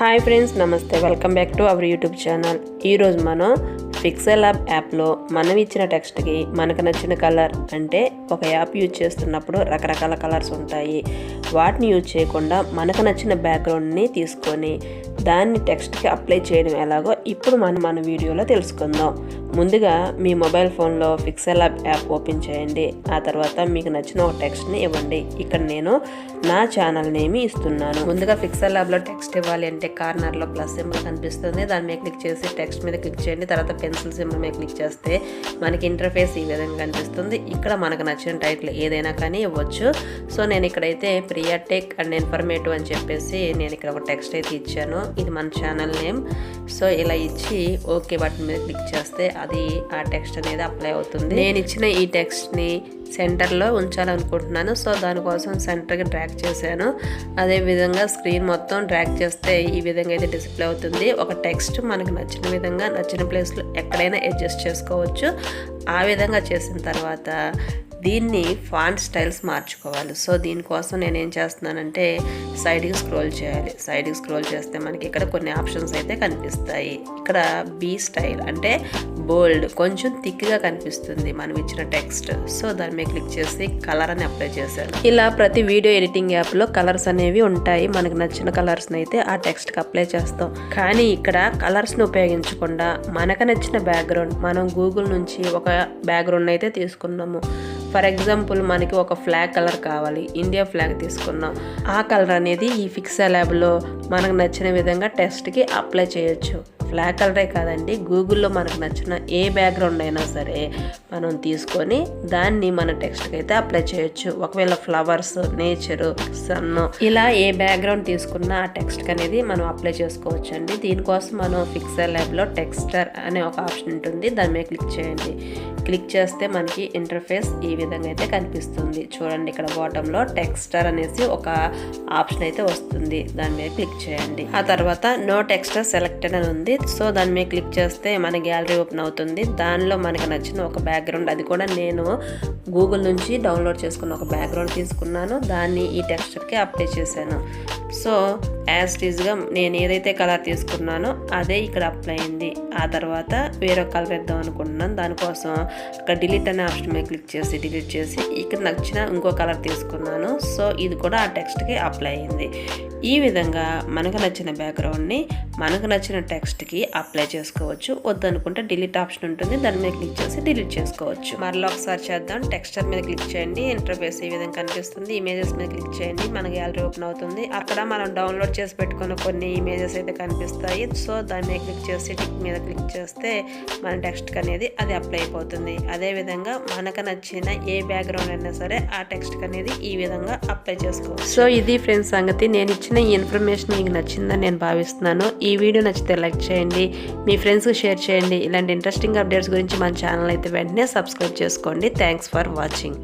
Hi friends, నమస్తే. Welcome back to our YouTube channel. ఈరోజు మనం పిక్సెల్లాబ్ యాప్లో మనం ఇచ్చిన టెక్స్ట్కి మనకు నచ్చిన కలర్, అంటే ఒక యాప్ యూజ్ చేస్తున్నప్పుడు రకరకాల కలర్స్ ఉంటాయి. వాటిని యూజ్ చేయకుండా మనకు నచ్చిన బ్యాక్గ్రౌండ్ని తీసుకొని దాన్ని టెక్స్ట్కి అప్లై చేయడం ఎలాగో ఇప్పుడు మన వీడియోలో తెలుసుకుందాం. ముందుగా మీ మొబైల్ ఫోన్లో పిక్సెల్లాబ్ యాప్ ఓపెన్ చేయండి. ఆ తర్వాత మీకు నచ్చిన ఒక టెక్స్ట్ని ఇవ్వండి. ఇక్కడ నేను నా ఛానల్ నేమ్ ఇస్తున్నాను. ముందుగా పిక్సెల్లాబ్లో టెక్స్ట్ ఇవ్వాలి అంటే కార్నర్లో ప్లస్ సింబల్ కనిపిస్తుంది. దాని మీద క్లిక్ చేసి టెక్స్ట్ మీద క్లిక్ చేయండి. తర్వాత పెన్సిల్ సింబల్ మీద క్లిక్ చేస్తే మనకి ఇంటర్ఫేస్ ఈ విధంగా కనిపిస్తుంది. ఇక్కడ మనకు నచ్చిన టైటిల్ ఏదైనా కానీ ఇవ్వచ్చు. సో నేను ఇక్కడైతే ప్రియా టెక్ అండ్ ఇన్ఫర్మేటివ్ అని చెప్పేసి నేను ఇక్కడ ఒక టెక్స్ట్ అయితే ఇచ్చాను. ఇది మన ఛానల్ నేమ్. సో ఇలా ఇచ్చి ఓకే బటన్ మీద క్లిక్ చేస్తే అది ఆ టెక్స్ట్ అనేది అప్లై అవుతుంది. నేను ఇచ్చిన ఈ టెక్స్ట్ని సెంటర్లో ఉంచాలనుకుంటున్నాను. సో దానికోసం సెంటర్కి డ్రాగ్ చేశాను. అదేవిధంగా స్క్రీన్ మొత్తం డ్రాగ్ చేస్తే ఈ విధంగా అయితే డిస్ప్లే అవుతుంది. ఒక టెక్స్ట్ మనకు నచ్చిన విధంగా నచ్చిన ప్లేస్లో ఎక్కడైనా అడ్జస్ట్ చేసుకోవచ్చు. ఆ విధంగా చేసిన తర్వాత దీన్ని ఫాంట్ స్టైల్స్ మార్చుకోవాలి. సో దీనికోసం నేను ఏం చేస్తున్నానంటే సైడ్కి స్క్రోల్ చేయాలి. సైడ్కి స్క్రోల్ చేస్తే మనకి ఇక్కడ కొన్ని ఆప్షన్స్ అయితే కనిపిస్తాయి. ఇక్కడ బీ స్టైల్ అంటే బోల్డ్, కొంచెం థిక్గా కనిపిస్తుంది మనం ఇచ్చిన టెక్స్ట్. సో దాని మీద క్లిక్ చేసి కలర్ అని అప్లై చేశాను. ఇలా ప్రతి వీడియో ఎడిటింగ్ యాప్లో కలర్స్ అనేవి ఉంటాయి. మనకు నచ్చిన కలర్స్ని అయితే ఆ టెక్స్ట్కి అప్లై చేస్తాం. కానీ ఇక్కడ కలర్స్ని ఉపయోగించకుండా మనకు నచ్చిన బ్యాక్గ్రౌండ్, మనం గూగుల్ నుంచి ఒక బ్యాక్గ్రౌండ్ అయితే తీసుకున్నాము. ఫర్ ఎగ్జాంపుల్ మనకి ఒక ఫ్లాగ్ కలర్ కావాలి, ఇండియా ఫ్లాగ్ తీసుకున్నాం. ఆ కలర్ అనేది ఈ పిక్సెల్లాబ్లో మనకు నచ్చిన విధంగా టెక్స్ట్కి అప్లై చేయొచ్చు. ఫ్లాగ్ కలరే కాదండి, గూగుల్లో మనకు నచ్చిన ఏ బ్యాక్గ్రౌండ్ అయినా సరే మనం తీసుకొని దాన్ని మన టెక్స్ట్కి అయితే అప్లై చేయొచ్చు. ఒకవేళ ఫ్లవర్స్, నేచరు, సన్ను, ఇలా ఏ బ్యాక్గ్రౌండ్ తీసుకున్నా ఆ టెక్స్ట్కి అనేది మనం అప్లై చేసుకోవచ్చు అండి. దీనికోసం మనం పిక్సెల్లాబ్లో టెక్స్చర్ అనే ఒక ఆప్షన్ ఉంటుంది. దాని మీద క్లిక్ చేయండి. క్లిక్ చేస్తే మనకి ఇంటర్ఫేస్ ఈ విధంగా అయితే కనిపిస్తుంది. చూడండి, ఇక్కడ బాటంలో టెక్స్చర్ అనేసి ఒక ఆప్షన్ అయితే వస్తుంది. దాని మీద క్లిక్ చేయండి. ఆ తర్వాత నో టెక్స్చర్ సెలెక్టెడ్ అని ఉంది. సో దాని మీద క్లిక్ చేస్తే మన గ్యాలరీ ఓపెన్ అవుతుంది. దానిలో మనకు నచ్చిన ఒక బ్యాక్గ్రౌండ్, అది కూడా నేను గూగుల్ నుంచి డౌన్లోడ్ చేసుకున్న ఒక బ్యాక్గ్రౌండ్ తీసుకున్నాను. దాన్ని ఈ టెక్స్చర్కి అప్లై చేశాను. సో యాజ్ టీజ్గా నేను ఏదైతే కలర్ తీసుకున్నానో అదే ఇక్కడ అప్లై అయింది. ఆ తర్వాత వేరొక కలర్ ఇద్దాం అనుకుంటున్నాను. దానికోసం ఇక్కడ డిలీట్ అనే ఆప్షన్ మీద క్లిక్ చేసి డిలీట్ చేసి ఇక్కడ నచ్చిన ఇంకో కలర్ తీసుకున్నాను. సో ఇది కూడా ఆ టెక్స్ట్కి అప్లై అయింది. ఈ విధంగా మనకు నచ్చిన బ్యాక్గ్రౌండ్ని మనకు నచ్చిన టెక్స్ట్కి అప్లై చేసుకోవచ్చు. వద్దనుకుంటే డిలీట్ ఆప్షన్ ఉంటుంది, దాని మీద క్లిక్ చేసి డిలీట్ చేసుకోవచ్చు. మరలా ఒకసారి చేద్దాం. టెక్స్చర్ మీద క్లిక్ చేయండి. ఇంటర్ఫేస్ ఈ విధంగా కనిపిస్తుంది. ఇమేజెస్ మీద క్లిక్ చేయండి. మన గ్యాలరీ ఓపెన్ అవుతుంది. అక్కడ మనం డౌన్లోడ్ చేసి పెట్టుకున్న కొన్ని ఇమేజెస్ అయితే కనిపిస్తాయి. సో దాని మీద క్లిక్ చేసి టిక్ మీద క్లిక్ చేస్తే మన టెక్స్ట్కి అనేది అది అప్లై అయిపోతుంది. అదేవిధంగా మనకు నచ్చిన ఏ బ్యాక్గ్రౌండ్ అయినా సరే ఆ టెక్స్ట్కి అనేది ఈ విధంగా అప్లై చేసుకోవచ్చు. సో ఇది ఫ్రెండ్స్ సంగతి. నేను ఇచ్చిన ఈ ఇన్ఫర్మేషన్ మీకు నచ్చిందని నేను భావిస్తున్నాను. ఈ వీడియో నచ్చితే లైక్ చేయండి, మీ ఫ్రెండ్స్కి షేర్ చేయండి. ఇలాంటి ఇంట్రెస్టింగ్ అప్డేట్స్ గురించి మన ఛానల్ అయితే వెంటనే సబ్స్క్రైబ్ చేసుకోండి. Thanks for watching.